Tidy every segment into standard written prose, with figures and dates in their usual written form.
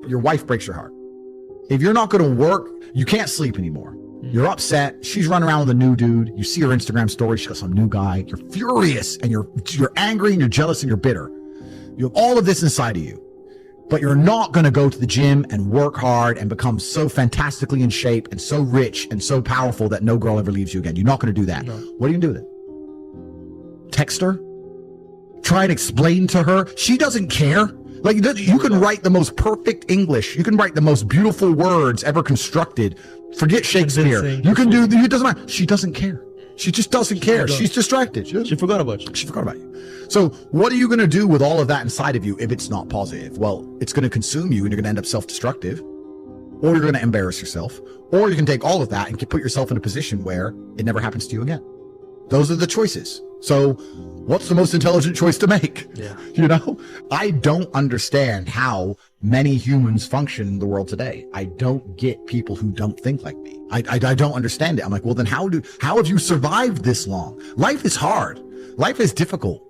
Your wife breaks your heart. If you're not going to work, you can't sleep anymore. You're upset. She's running around with a new dude. You see her Instagram story. She's got some new guy. You're furious and you're angry and you're jealous and you're bitter. You have all of this inside of you, but you're not going to go to the gym and work hard and become so fantastically in shape and so rich and so powerful that no girl ever leaves you again. You're not going to do that. No. What are you going to do with it? Text her? Try and explain to her? She doesn't care. Like, you can write the most perfect English. You can write the most beautiful words ever constructed. Forget Shakespeare. You can do, it doesn't matter. She doesn't care. She just doesn't care. She's distracted. She forgot about you. She forgot about you. So what are you going to do with all of that inside of you if it's not positive? Well, it's going to consume you and you're going to end up self-destructive, or you're going to embarrass yourself, or you can take all of that and put yourself in a position where it never happens to you again. Those are the choices. So what's the most intelligent choice to make? Yeah. You know, I don't understand how many humans function in the world today. I don't get people who don't think like me. I don't understand it. I'm like, well, then how have you survived this long? Life is hard. Life is difficult.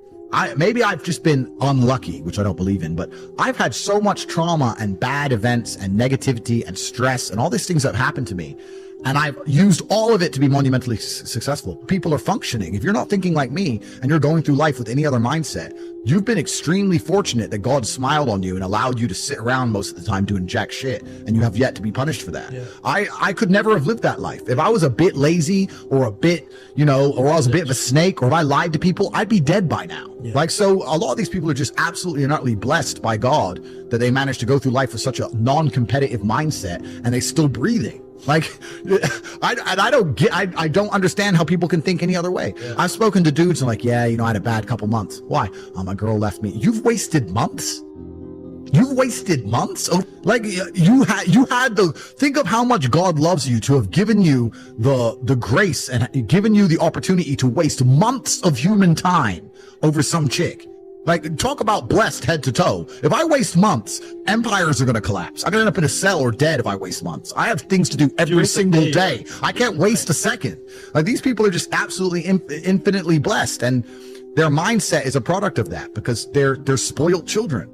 Maybe I've just been unlucky, which I don't believe in, but I've had so much trauma and bad events and negativity and stress and all these things that have happened to me. And I've used all of it to be monumentally successful. People are functioning. If you're not thinking like me and you're going through life with any other mindset, you've been extremely fortunate that God smiled on you and allowed you to sit around most of the time doing jack shit, and you have yet to be punished for that. Yeah. I could never have lived that life. If I was a bit lazy or a bit, or I was a bit of a snake, or if I lied to people, I'd be dead by now. Yeah. Like, so a lot of these people are just absolutely and utterly blessed by God that they managed to go through life with such a non-competitive mindset and they're still breathing. Like, I don't understand how people can think any other way. Yeah. I've spoken to dudes and like, yeah, I had a bad couple months. Why? My girl left me. You've wasted months. You've wasted months. Like, you had think of how much God loves you to have given you the grace and given you the opportunity to waste months of human time over some chick. Like, talk about blessed head to toe. If I waste months, empires are going to collapse. I'm going to end up in a cell or dead if I waste months. I have things to do every single day. I can't waste a second. Like, these people are just absolutely infinitely blessed. And their mindset is a product of that because they're spoiled children.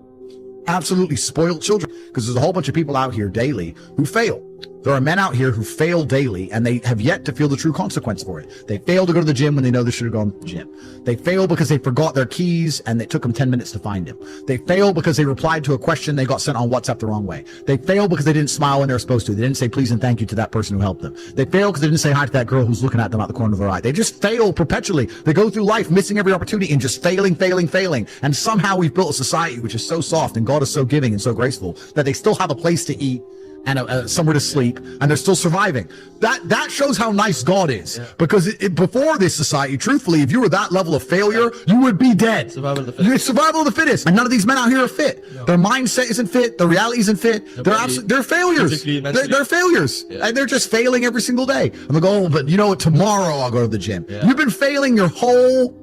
Absolutely spoiled children. Because there's a whole bunch of people out here daily who fail. There are men out here who fail daily and they have yet to feel the true consequence for it. They fail to go to the gym when they know they should have gone to the gym. They fail because they forgot their keys and it took them 10 minutes to find them. They fail because they replied to a question they got sent on WhatsApp the wrong way. They fail because they didn't smile when they were supposed to. They didn't say please and thank you to that person who helped them. They fail because they didn't say hi to that girl who's looking at them out the corner of their eye. They just fail perpetually. They go through life missing every opportunity and just failing. And somehow we've built a society which is so soft and God is so giving and so graceful that they still have a place to eat and somewhere to sleep, and they're still surviving. That shows how nice God is. Yeah. Because before this society, truthfully, if you were that level of failure, you would be dead. Survival of the fittest. Survival of the fittest. And none of these men out here are fit. No. Their mindset isn't fit. Their reality isn't fit. They're failures. They're failures. Yeah. And they're just failing every single day. And they go, oh, but you know what? Tomorrow I'll go to the gym. Yeah. You've been failing your whole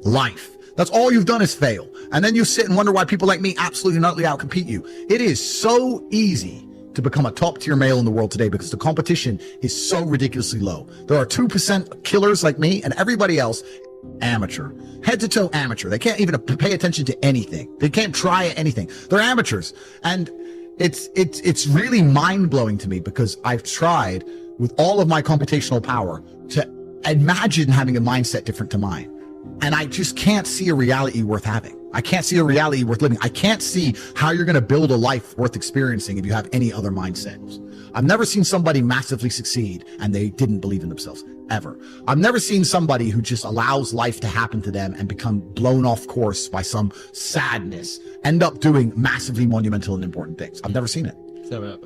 life. That's all you've done is fail. And then you sit and wonder why people like me absolutely and utterly outcompete you. It is so easy to become a top-tier male in the world today because the competition is so ridiculously low. There are 2% killers like me, and everybody else amateur, head to toe amateur. They can't even pay attention to anything. They can't try anything. They're amateurs. And it's really mind-blowing to me because I've tried with all of my computational power to imagine having a mindset different to mine. And I just can't see a reality worth having. I can't see a reality worth living. I can't see how you're going to build a life worth experiencing if you have any other mindsets. I've never seen somebody massively succeed and they didn't believe in themselves, ever. I've never seen somebody who just allows life to happen to them and become blown off course by some sadness, end up doing massively monumental and important things. I've never seen it.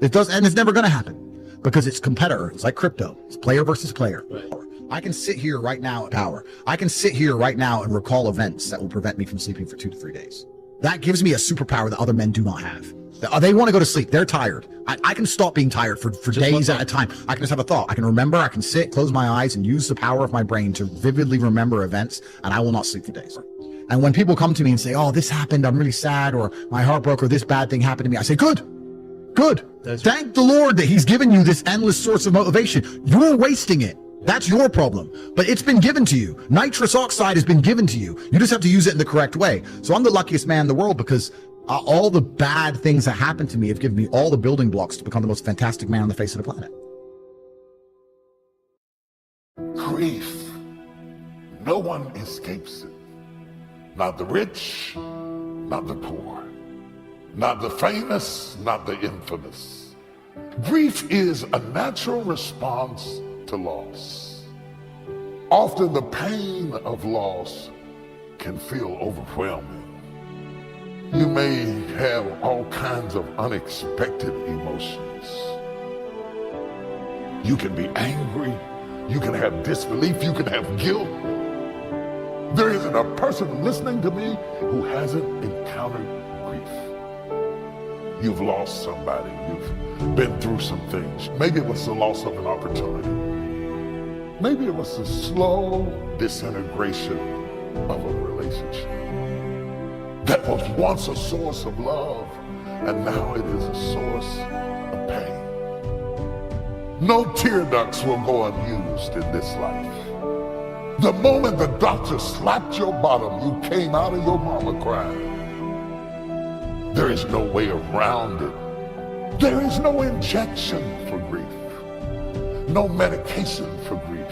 It does, and it's never going to happen because it's competitor. It's like crypto. It's player versus player. Right. I can sit here right now at power. I can sit here right now and recall events that will prevent me from sleeping for 2 to 3 days. That gives me a superpower that other men do not have. They want to go to sleep. They're tired. I can stop being tired for days at a time. I can just have a thought. I can remember. I can sit, close my eyes, and use the power of my brain to vividly remember events, and I will not sleep for days. And when people come to me and say, oh, this happened, I'm really sad, or my heart broke, or this bad thing happened to me, I say, good. Thank the Lord that he's given you this endless source of motivation. You're wasting it. That's your problem. But it's been given to you. Nitrous oxide has been given to you. You just have to use it in the correct way. So I'm the luckiest man in the world because all the bad things that happened to me have given me all the building blocks to become the most fantastic man on the face of the planet. Grief. No one escapes it. Not the rich, not the poor, not the famous, not the infamous. Grief is a natural response to loss. Often the pain of loss can feel overwhelming. You may have all kinds of unexpected emotions. You can be angry, you can have disbelief, you can have guilt. There isn't a person listening to me who hasn't encountered grief. You've lost somebody, you've been through some things. Maybe it was the loss of an opportunity. Maybe it was the slow disintegration of a relationship that was once a source of love, and now it is a source of pain. No tear ducts will go unused in this life. The moment the doctor slapped your bottom, you came out of your mama crying. There is no way around it. There is no injection for grief, no medication for grief.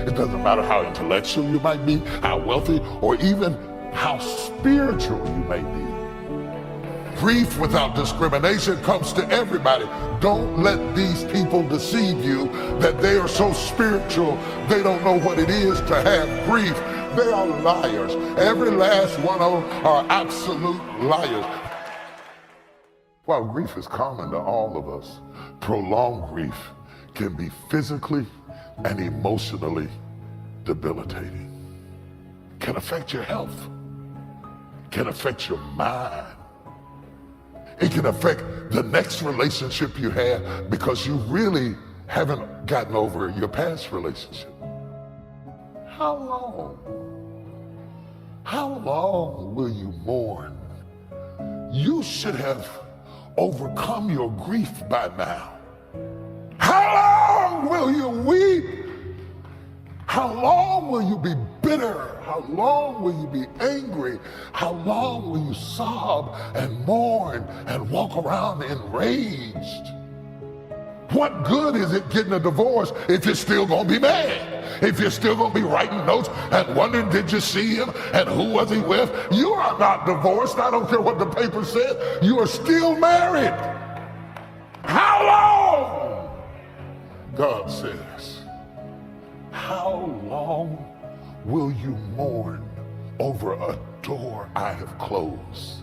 It doesn't matter how intellectual you might be, how wealthy, or even how spiritual you may be. Grief without discrimination comes to everybody. Don't let these people deceive you that they are so spiritual they don't know what it is to have grief. They are liars. Every last one of them are absolute liars. While grief is common to all of us, prolonged grief can be physically and emotionally debilitating. Can affect your health, can affect your mind. It can affect the next relationship you have because you really haven't gotten over your past relationship. How long will you mourn? You should have overcome your grief by now. How long will you weep? How long will you be bitter? How long will you be angry? How long will you sob and mourn and walk around enraged? What good is it getting a divorce if you're still gonna be mad? If you're still gonna be writing notes and wondering, did you see him and who was he with? You are not divorced. I don't care what the paper said. You are still married. How long? God says, how long will you mourn over a door I have closed?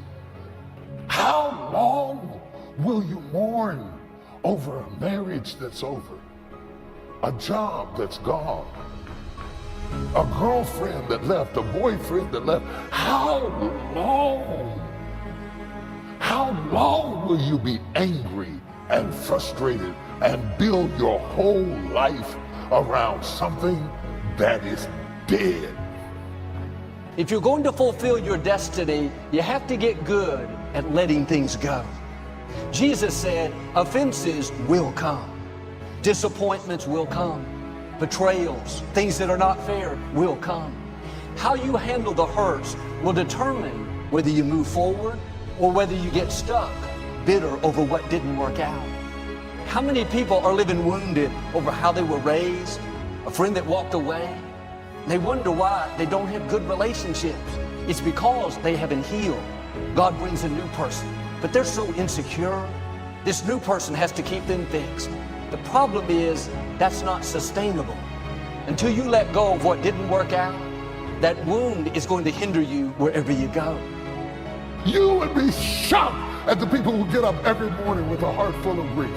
How long will you mourn over a marriage that's over, a job that's gone, a girlfriend that left, a boyfriend that left? How long? How long will you be angry and frustrated and build your whole life around something that is dead? If you're going to fulfill your destiny, you have to get good at letting things go. Jesus said, offenses will come. Disappointments will come. Betrayals, things that are not fair will come. How you handle the hurts will determine whether you move forward or whether you get stuck, bitter over what didn't work out. How many people are living wounded over how they were raised, a friend that walked away? They wonder why they don't have good relationships. It's because they haven't healed. God brings a new person, but they're so insecure. This new person has to keep them fixed. The problem is that's not sustainable. Until you let go of what didn't work out, that wound is going to hinder you wherever you go. You would be shocked at the people who get up every morning with a heart full of grief.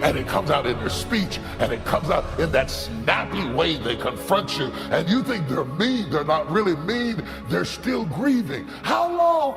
And it comes out in their speech, and it comes out in that snappy way they confront you, and you think they're mean. They're not really mean. They're still grieving. How long?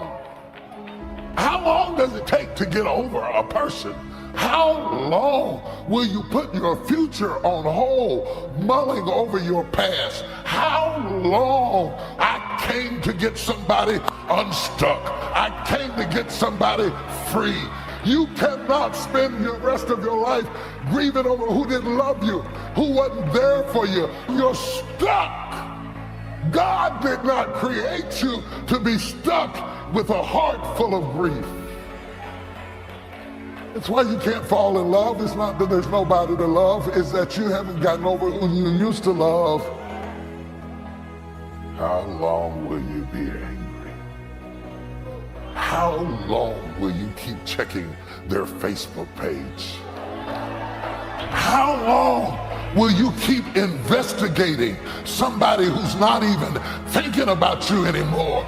How long does it take to get over a person? How long will you put your future on hold, mulling over your past? How long? I came to get somebody unstuck. I came to get somebody free. You cannot spend the rest of your life grieving over who didn't love you, who wasn't there for you. You're stuck. God did not create you to be stuck with a heart full of grief. It's why you can't fall in love. It's not that there's nobody to love. It's that you haven't gotten over who you used to love. How long will you be angry? How long will you keep checking their Facebook page? How long will you keep investigating somebody who's not even thinking about you anymore?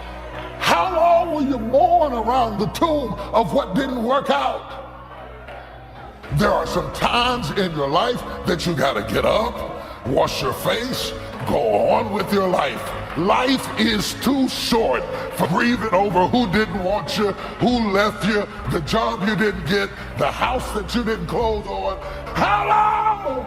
How long will you mourn around the tomb of what didn't work out? There are some times in your life that you gotta get up, wash your face, go on with your life. Life is too short for grieving over who didn't want you, who left you, the job you didn't get, the house that you didn't close on. How long?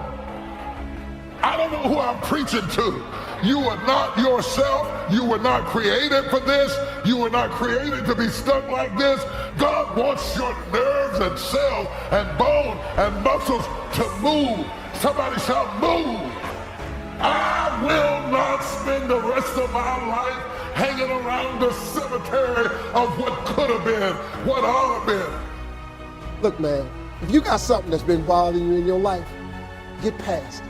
I don't know who I'm preaching to. You are not yourself. You were not created for this. You were not created to be stuck like this. God wants your nerves and cells and bone and muscles to move. Somebody shout, move. I will not spend the rest of my life hanging around the cemetery of what could have been, what ought to have been. Look, man, if you got something that's been bothering you in your life, get past it.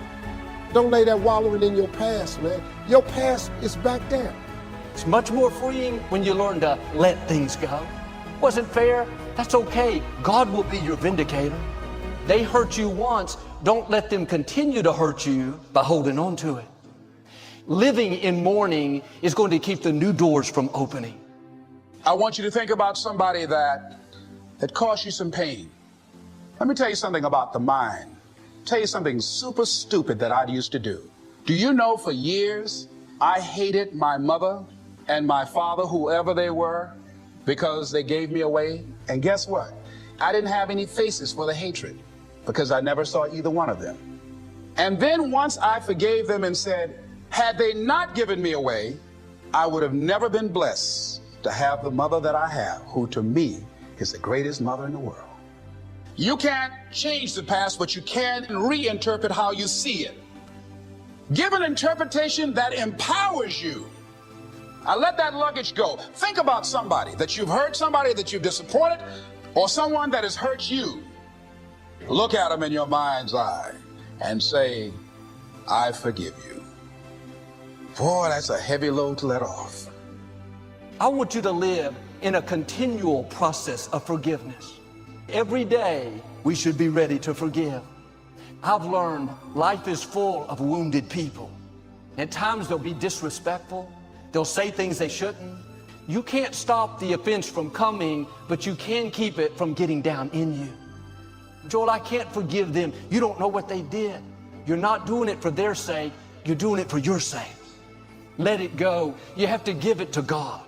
Don't lay that wallowing in your past, man. Your past is back there. It's much more freeing when you learn to let things go. Wasn't fair? That's okay. God will be your vindicator. They hurt you once. Don't let them continue to hurt you by holding on to it. Living in mourning is going to keep the new doors from opening. I want you to think about somebody that caused you some pain. Let me tell you something about the mind. Tell you something super stupid that I used to do. Do you know for years I hated my mother and my father, whoever they were, because they gave me away? And guess what? I didn't have any faces for the hatred because I never saw either one of them. And then once I forgave them and said, had they not given me away, I would have never been blessed to have the mother that I have, who to me is the greatest mother in the world. You can't change the past, but you can reinterpret how you see it. Give an interpretation that empowers you. Now let that luggage go. Think about somebody that you've hurt, somebody that you've disappointed, or someone that has hurt you. Look at them in your mind's eye and say, I forgive you. Boy, that's a heavy load to let off. I want you to live in a continual process of forgiveness. Every day, we should be ready to forgive. I've learned life is full of wounded people. At times, they'll be disrespectful. They'll say things they shouldn't. You can't stop the offense from coming, but you can keep it from getting down in you. Joel, I can't forgive them. You don't know what they did. You're not doing it for their sake. You're doing it for your sake. Let it go. You have to give it to God.